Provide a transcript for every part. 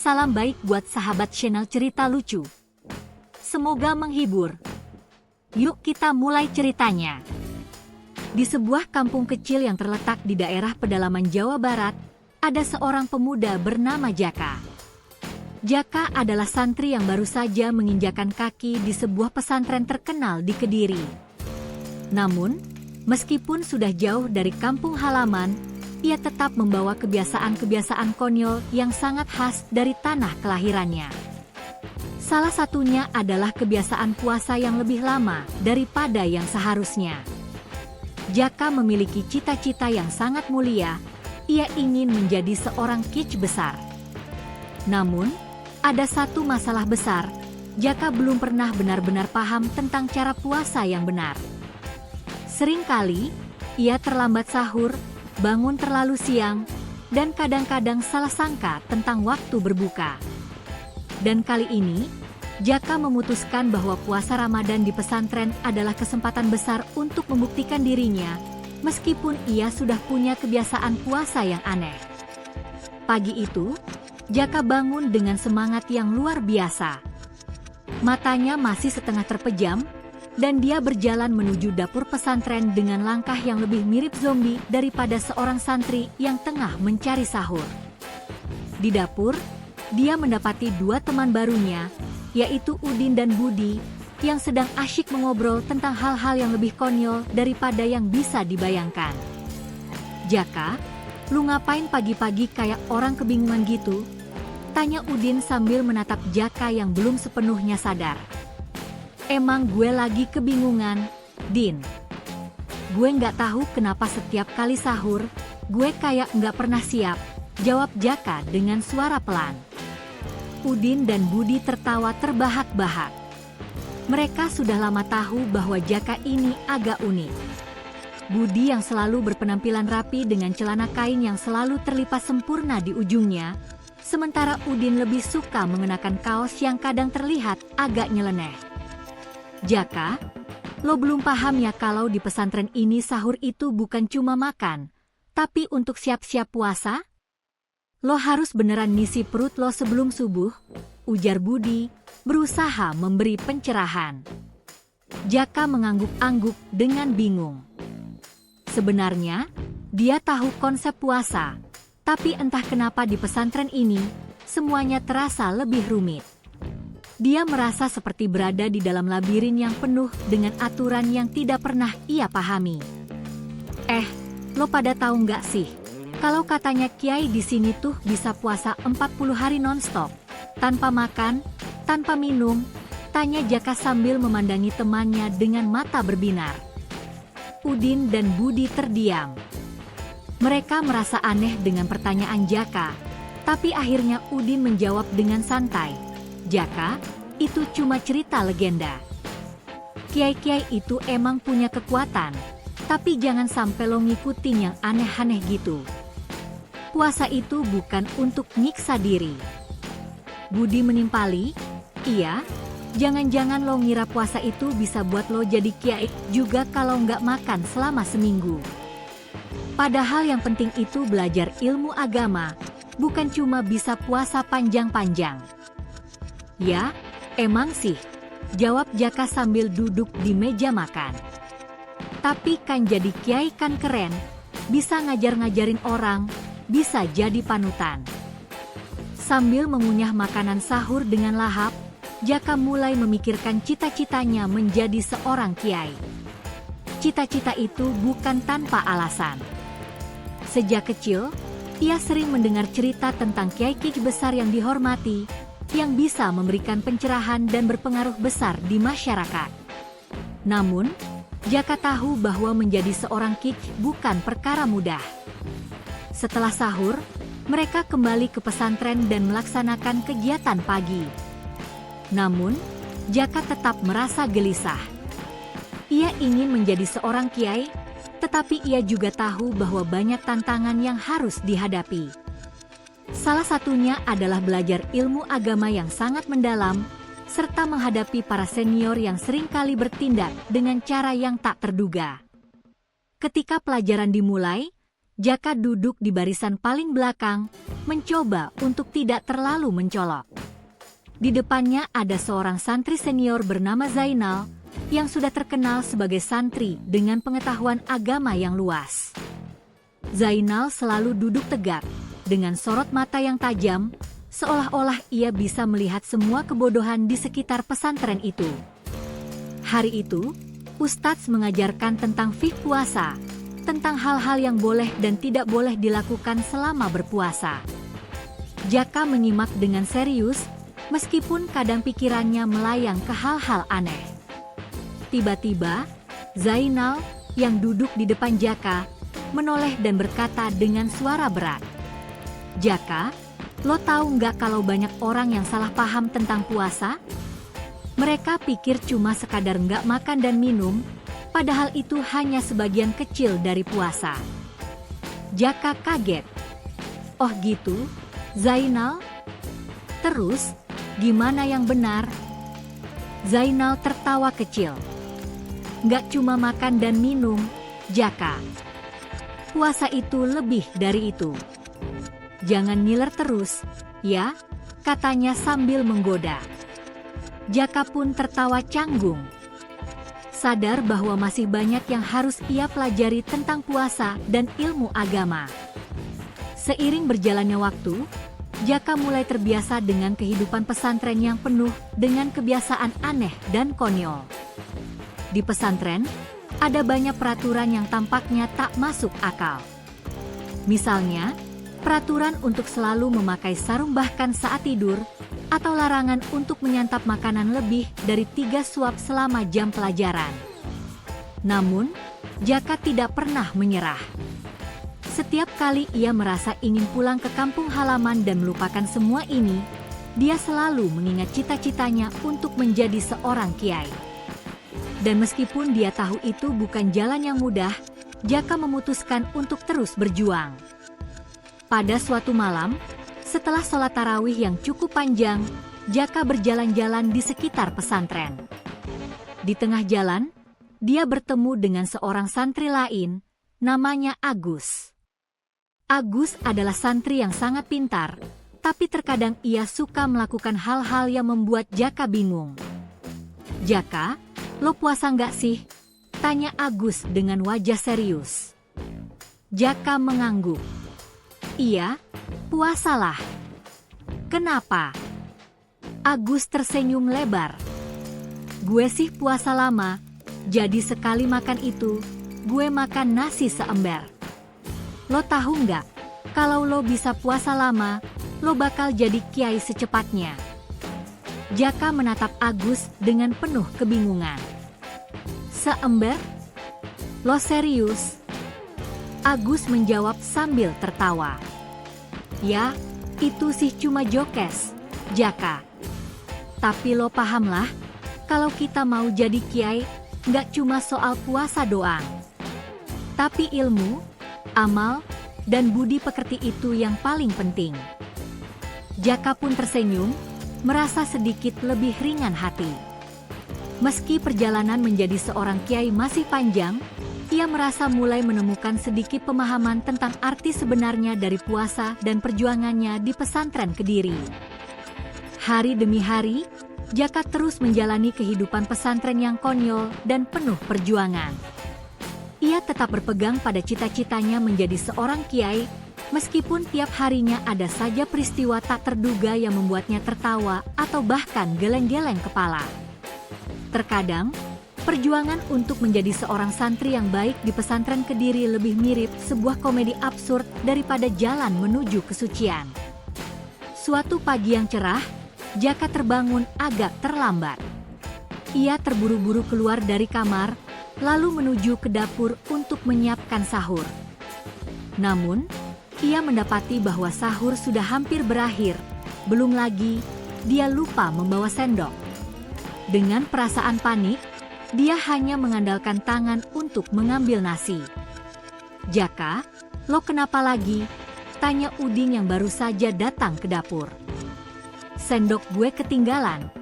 Salam baik buat sahabat channel cerita lucu. Semoga menghibur. Yuk kita mulai ceritanya. Di sebuah kampung kecil yang terletak di daerah pedalaman Jawa Barat, ada seorang pemuda bernama Jaka. Jaka adalah santri yang baru saja menginjakan kaki di sebuah pesantren terkenal di Kediri. Namun, meskipun sudah jauh dari kampung halaman, ia tetap membawa kebiasaan-kebiasaan konyol yang sangat khas dari tanah kelahirannya. Salah satunya adalah kebiasaan puasa yang lebih lama daripada yang seharusnya. Jaka memiliki cita-cita yang sangat mulia, ia ingin menjadi seorang kiai besar. Namun, ada satu masalah besar, Jaka belum pernah benar-benar paham tentang cara puasa yang benar. Seringkali, ia terlambat sahur, bangun terlalu siang, dan kadang-kadang salah sangka tentang waktu berbuka. Dan kali ini, Jaka memutuskan bahwa puasa Ramadan di pesantren adalah kesempatan besar untuk membuktikan dirinya, meskipun ia sudah punya kebiasaan puasa yang aneh. Pagi itu, Jaka bangun dengan semangat yang luar biasa. Matanya masih setengah terpejam, dan dia berjalan menuju dapur pesantren dengan langkah yang lebih mirip zombie daripada seorang santri yang tengah mencari sahur. Di dapur, dia mendapati dua teman barunya, yaitu Udin dan Budi, yang sedang asyik mengobrol tentang hal-hal yang lebih konyol daripada yang bisa dibayangkan. "Jaka, lu ngapain pagi-pagi kayak orang kebingungan gitu?" tanya Udin sambil menatap Jaka yang belum sepenuhnya sadar. "Emang gue lagi kebingungan, Din. Gue nggak tahu kenapa setiap kali sahur, gue kayak nggak pernah siap," jawab Jaka dengan suara pelan. Udin dan Budi tertawa terbahak-bahak. Mereka sudah lama tahu bahwa Jaka ini agak unik. Budi yang selalu berpenampilan rapi dengan celana kain yang selalu terlipat sempurna di ujungnya, sementara Udin lebih suka mengenakan kaos yang kadang terlihat agak nyeleneh. "Jaka, lo belum paham ya kalau di pesantren ini sahur itu bukan cuma makan, tapi untuk siap-siap puasa? Lo harus beneran ngisi perut lo sebelum subuh," ujar Budi, berusaha memberi pencerahan. Jaka mengangguk-angguk dengan bingung. Sebenarnya, dia tahu konsep puasa, tapi entah kenapa di pesantren ini, semuanya terasa lebih rumit. Dia merasa seperti berada di dalam labirin yang penuh dengan aturan yang tidak pernah ia pahami. Lo pada tahu nggak sih? Kalau katanya kiai di sini tuh bisa puasa 40 hari nonstop, tanpa makan, tanpa minum, tanya Jaka sambil memandangi temannya dengan mata berbinar. Udin dan Budi terdiam. Mereka merasa aneh dengan pertanyaan Jaka, tapi akhirnya Udin menjawab dengan santai. "Jaka, itu cuma cerita legenda. Kiai-kiai itu emang punya kekuatan, tapi jangan sampai lo ngikutin yang aneh-aneh gitu. Puasa itu bukan untuk nyiksa diri." Budi menimpali, "Iya, jangan-jangan lo ngira puasa itu bisa buat lo jadi kiai juga kalau nggak makan selama seminggu. Padahal yang penting itu belajar ilmu agama, bukan cuma bisa puasa panjang-panjang." "Ya, emang sih," jawab Jaka sambil duduk di meja makan. "Tapi kan jadi kiai kan keren, bisa ngajar-ngajarin orang, bisa jadi panutan." Sambil mengunyah makanan sahur dengan lahap, Jaka mulai memikirkan cita-citanya menjadi seorang kiai. Cita-cita itu bukan tanpa alasan. Sejak kecil, ia sering mendengar cerita tentang kiai-kiai besar yang dihormati, yang bisa memberikan pencerahan dan berpengaruh besar di masyarakat. Namun, Jaka tahu bahwa menjadi seorang kiai bukan perkara mudah. Setelah sahur, mereka kembali ke pesantren dan melaksanakan kegiatan pagi. Namun, Jaka tetap merasa gelisah. Ia ingin menjadi seorang kiai, tetapi ia juga tahu bahwa banyak tantangan yang harus dihadapi. Salah satunya adalah belajar ilmu agama yang sangat mendalam, serta menghadapi para senior yang seringkali bertindak dengan cara yang tak terduga. Ketika pelajaran dimulai, Jaka duduk di barisan paling belakang, mencoba untuk tidak terlalu mencolok. Di depannya ada seorang santri senior bernama Zainal, yang sudah terkenal sebagai santri dengan pengetahuan agama yang luas. Zainal selalu duduk tegak, dengan sorot mata yang tajam, seolah-olah ia bisa melihat semua kebodohan di sekitar pesantren itu. Hari itu, Ustadz mengajarkan tentang fiqh puasa, tentang hal-hal yang boleh dan tidak boleh dilakukan selama berpuasa. Jaka menyimak dengan serius, meskipun kadang pikirannya melayang ke hal-hal aneh. Tiba-tiba, Zainal, yang duduk di depan Jaka, menoleh dan berkata dengan suara berat. "Jaka, lo tahu nggak kalau banyak orang yang salah paham tentang puasa? Mereka pikir cuma sekadar nggak makan dan minum, padahal itu hanya sebagian kecil dari puasa." Jaka kaget. "Oh gitu, Zainal? Terus, gimana yang benar?" Zainal tertawa kecil. "Nggak cuma makan dan minum, Jaka. Puasa itu lebih dari itu. Jangan ngiler terus, ya," katanya sambil menggoda. Jaka pun tertawa canggung. Sadar bahwa masih banyak yang harus ia pelajari tentang puasa dan ilmu agama. Seiring berjalannya waktu, Jaka mulai terbiasa dengan kehidupan pesantren yang penuh dengan kebiasaan aneh dan konyol. Di pesantren, ada banyak peraturan yang tampaknya tak masuk akal. Misalnya, peraturan untuk selalu memakai sarung bahkan saat tidur, atau larangan untuk menyantap makanan lebih dari 3 suap selama jam pelajaran. Namun, Jaka tidak pernah menyerah. Setiap kali ia merasa ingin pulang ke kampung halaman dan melupakan semua ini, dia selalu mengingat cita-citanya untuk menjadi seorang kiai. Dan meskipun dia tahu itu bukan jalan yang mudah, Jaka memutuskan untuk terus berjuang. Pada suatu malam, setelah sholat tarawih yang cukup panjang, Jaka berjalan-jalan di sekitar pesantren. Di tengah jalan, dia bertemu dengan seorang santri lain, namanya Agus. Agus adalah santri yang sangat pintar, tapi terkadang ia suka melakukan hal-hal yang membuat Jaka bingung. "Jaka, lo puasa nggak sih?" tanya Agus dengan wajah serius. Jaka mengangguk. "Iya, puasalah." "Kenapa?" Agus tersenyum lebar. "Gue sih puasa lama, jadi sekali makan itu, gue makan nasi seember. Lo tahu nggak, kalau lo bisa puasa lama, lo bakal jadi kiai secepatnya." Jaka menatap Agus dengan penuh kebingungan. "Seember? Lo serius?" Agus menjawab sambil tertawa. "Ya, itu sih cuma jokes, Jaka. Tapi lo pahamlah, kalau kita mau jadi kiai, nggak cuma soal puasa doang. Tapi ilmu, amal, dan budi pekerti itu yang paling penting." Jaka pun tersenyum, merasa sedikit lebih ringan hati. Meski perjalanan menjadi seorang kiai masih panjang, ia merasa mulai menemukan sedikit pemahaman tentang arti sebenarnya dari puasa dan perjuangannya di pesantren Kediri. Hari demi hari, Jaka terus menjalani kehidupan pesantren yang konyol dan penuh perjuangan. Ia tetap berpegang pada cita-citanya menjadi seorang kiai, meskipun tiap harinya ada saja peristiwa tak terduga yang membuatnya tertawa atau bahkan geleng-geleng kepala. Terkadang, perjuangan untuk menjadi seorang santri yang baik di pesantren Kediri lebih mirip sebuah komedi absurd daripada jalan menuju kesucian. Suatu pagi yang cerah, Jaka terbangun agak terlambat. Ia terburu-buru keluar dari kamar, lalu menuju ke dapur untuk menyiapkan sahur. Namun, ia mendapati bahwa sahur sudah hampir berakhir. Belum lagi, dia lupa membawa sendok. Dengan perasaan panik, dia hanya mengandalkan tangan untuk mengambil nasi. "Jaka, lo kenapa lagi?" tanya Udin yang baru saja datang ke dapur. "Sendok gue ketinggalan,"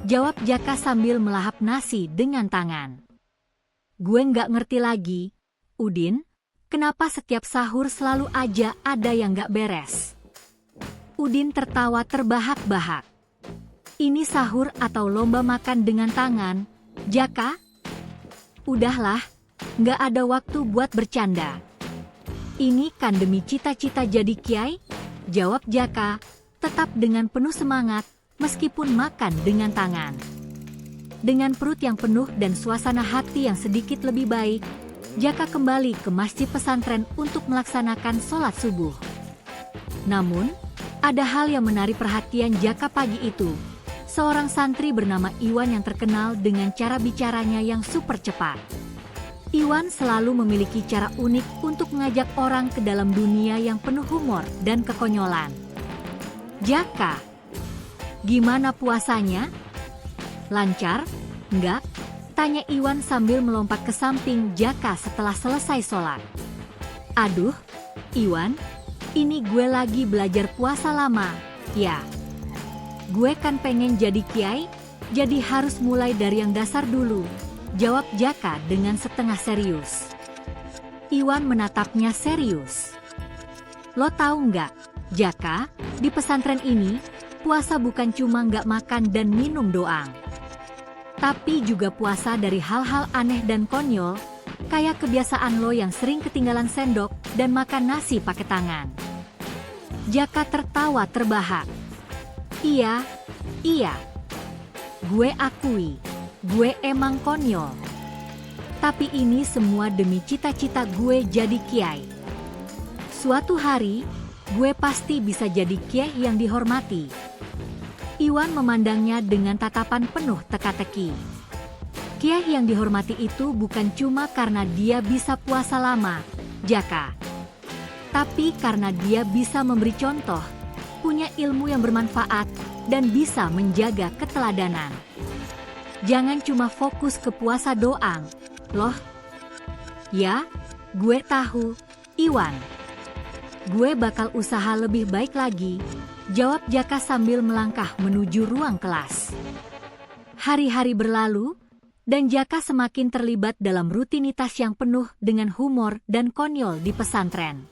jawab Jaka sambil melahap nasi dengan tangan. "Gue nggak ngerti lagi, Udin. Kenapa setiap sahur selalu aja ada yang gak beres? Udin tertawa terbahak-bahak. Ini sahur atau lomba makan dengan tangan, Jaka? Udahlah, gak ada waktu buat bercanda. Ini kan demi cita-cita jadi kiai, jawab Jaka, tetap dengan penuh semangat, meskipun makan dengan tangan. Dengan perut yang penuh dan suasana hati yang sedikit lebih baik, Jaka kembali ke masjid pesantren untuk melaksanakan sholat subuh. Namun, ada hal yang menarik perhatian Jaka pagi itu. Seorang santri bernama Iwan yang terkenal dengan cara bicaranya yang super cepat. Iwan selalu memiliki cara unik untuk mengajak orang ke dalam dunia yang penuh humor dan kekonyolan. Jaka, gimana puasanya? Lancar? Enggak? Tanya Iwan sambil melompat ke samping Jaka setelah selesai sholat. Aduh, Iwan, ini gue lagi belajar puasa lama, ya. Gue kan pengen jadi kiai, jadi harus mulai dari yang dasar dulu, jawab Jaka dengan setengah serius. Iwan menatapnya serius. Lo tahu nggak, Jaka, di pesantren ini, puasa bukan cuma nggak makan dan minum doang. Tapi juga puasa dari hal-hal aneh dan konyol, kayak kebiasaan lo yang sering ketinggalan sendok dan makan nasi pakai tangan. Jaka tertawa terbahak. Iya, gue akui, gue emang konyol. Tapi ini semua demi cita-cita gue jadi kiai. Suatu hari, gue pasti bisa jadi kiai yang dihormati. Iwan memandangnya dengan tatapan penuh teka-teki. Kiai yang dihormati itu bukan cuma karena dia bisa puasa lama, Jaka. Tapi karena dia bisa memberi contoh, punya ilmu yang bermanfaat, dan bisa menjaga keteladanan. Jangan cuma fokus ke puasa doang, loh. Ya, gue tahu, Iwan. Gue bakal usaha lebih baik lagi, jawab Jaka sambil melangkah menuju ruang kelas. Hari-hari berlalu, dan Jaka semakin terlibat dalam rutinitas yang penuh dengan humor dan konyol di pesantren.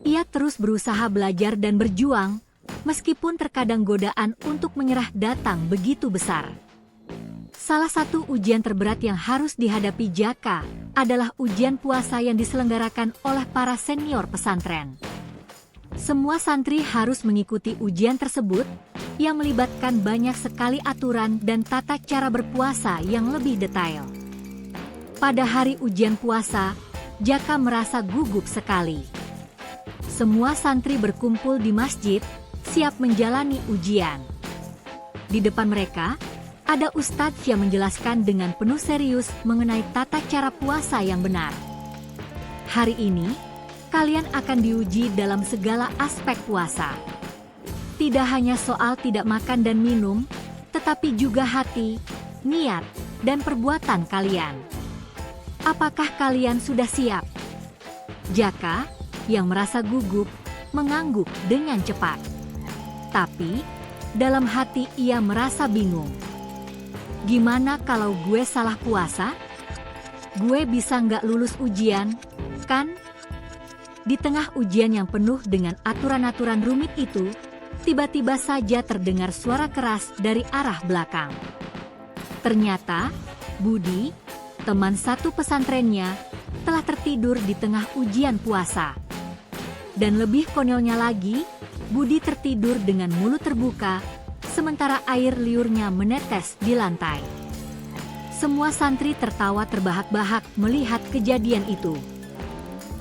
Ia terus berusaha belajar dan berjuang, meskipun terkadang godaan untuk menyerah datang begitu besar. Salah satu ujian terberat yang harus dihadapi Jaka adalah ujian puasa yang diselenggarakan oleh para senior pesantren. Semua santri harus mengikuti ujian tersebut, yang melibatkan banyak sekali aturan dan tata cara berpuasa yang lebih detail. Pada hari ujian puasa, Jaka merasa gugup sekali. Semua santri berkumpul di masjid, siap menjalani ujian. Di depan mereka, ada ustadz yang menjelaskan dengan penuh serius mengenai tata cara puasa yang benar. Hari ini, kalian akan diuji dalam segala aspek puasa. Tidak hanya soal tidak makan dan minum, tetapi juga hati, niat, dan perbuatan kalian. Apakah kalian sudah siap? Jaka, yang merasa gugup, mengangguk dengan cepat. Tapi, dalam hati ia merasa bingung. Gimana kalau gue salah puasa? Gue bisa nggak lulus ujian, kan? Di tengah ujian yang penuh dengan aturan-aturan rumit itu, tiba-tiba saja terdengar suara keras dari arah belakang. Ternyata, Budi, teman satu pesantrennya, telah tertidur di tengah ujian puasa. Dan lebih konyolnya lagi, Budi tertidur dengan mulut terbuka, sementara air liurnya menetes di lantai. Semua santri tertawa terbahak-bahak melihat kejadian itu.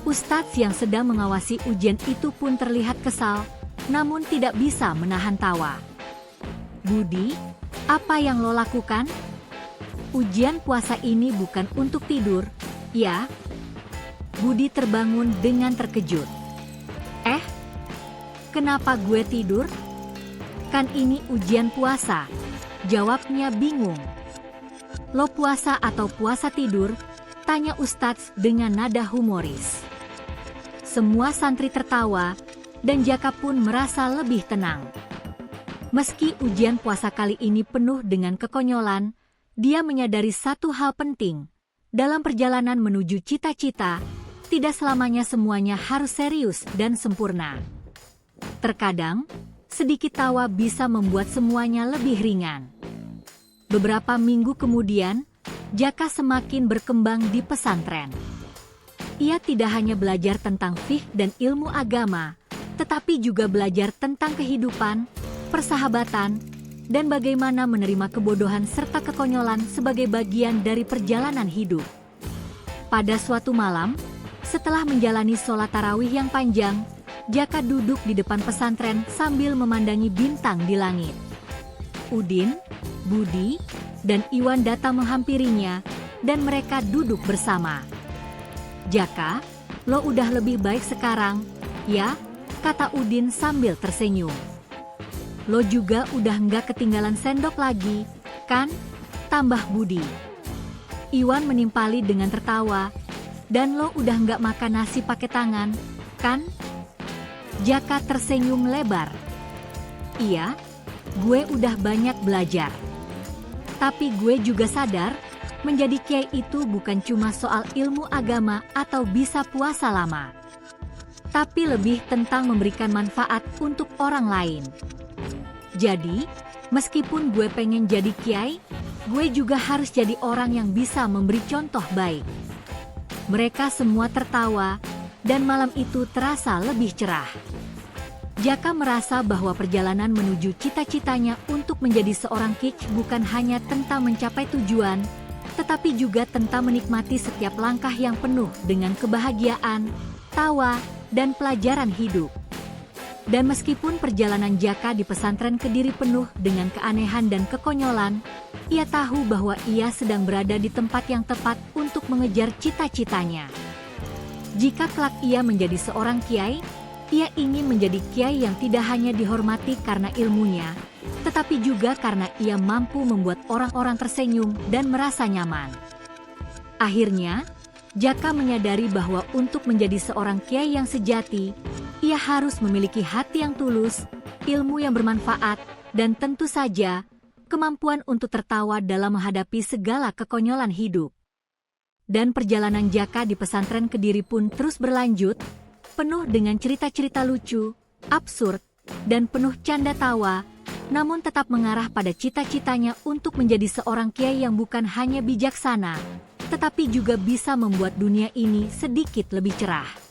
Ustadz yang sedang mengawasi ujian itu pun terlihat kesal, namun tidak bisa menahan tawa. Budi, apa yang lo lakukan? Ujian puasa ini bukan untuk tidur, ya? Budi terbangun dengan terkejut. Kenapa gue tidur? Kan ini ujian puasa, jawabnya bingung. Lo puasa atau puasa tidur? Tanya Ustadz dengan nada humoris. Semua santri tertawa, dan Jaka pun merasa lebih tenang. Meski ujian puasa kali ini penuh dengan kekonyolan, dia menyadari satu hal penting. Dalam perjalanan menuju cita-cita, tidak selamanya semuanya harus serius dan sempurna. Terkadang, sedikit tawa bisa membuat semuanya lebih ringan. Beberapa minggu kemudian, Jaka semakin berkembang di pesantren. Ia tidak hanya belajar tentang fiqh dan ilmu agama, tetapi juga belajar tentang kehidupan, persahabatan, dan bagaimana menerima kebodohan serta kekonyolan sebagai bagian dari perjalanan hidup. Pada suatu malam, setelah menjalani sholat tarawih yang panjang, Jaka duduk di depan pesantren sambil memandangi bintang di langit. Udin, Budi, dan Iwan datang menghampirinya, dan mereka duduk bersama. "Jaka, lo udah lebih baik sekarang, ya?" kata Udin sambil tersenyum. "Lo juga udah nggak ketinggalan sendok lagi, kan?" tambah Budi. Iwan menimpali dengan tertawa, "Dan lo udah nggak makan nasi pakai tangan, kan?" Jaka tersenyum lebar. "Iya, gue udah banyak belajar. Tapi gue juga sadar, menjadi kiai itu bukan cuma soal ilmu agama atau bisa puasa lama. Tapi lebih tentang memberikan manfaat untuk orang lain. Jadi, meskipun gue pengen jadi kiai, gue juga harus jadi orang yang bisa memberi contoh baik." Mereka semua tertawa, dan malam itu terasa lebih cerah. Jaka merasa bahwa perjalanan menuju cita-citanya untuk menjadi seorang kiai bukan hanya tentang mencapai tujuan, tetapi juga tentang menikmati setiap langkah yang penuh dengan kebahagiaan, tawa, dan pelajaran hidup. Dan meskipun perjalanan Jaka di pesantren Kediri penuh dengan keanehan dan kekonyolan, ia tahu bahwa ia sedang berada di tempat yang tepat untuk mengejar cita-citanya. Jika kelak ia menjadi seorang kiai, ia ingin menjadi kiai yang tidak hanya dihormati karena ilmunya, tetapi juga karena ia mampu membuat orang-orang tersenyum dan merasa nyaman. Akhirnya, Jaka menyadari bahwa untuk menjadi seorang kiai yang sejati, ia harus memiliki hati yang tulus, ilmu yang bermanfaat, dan tentu saja, kemampuan untuk tertawa dalam menghadapi segala kekonyolan hidup. Dan perjalanan Jaka di pesantren Kediri pun terus berlanjut, penuh dengan cerita-cerita lucu, absurd, dan penuh canda tawa, namun tetap mengarah pada cita-citanya untuk menjadi seorang kiai yang bukan hanya bijaksana, tetapi juga bisa membuat dunia ini sedikit lebih cerah.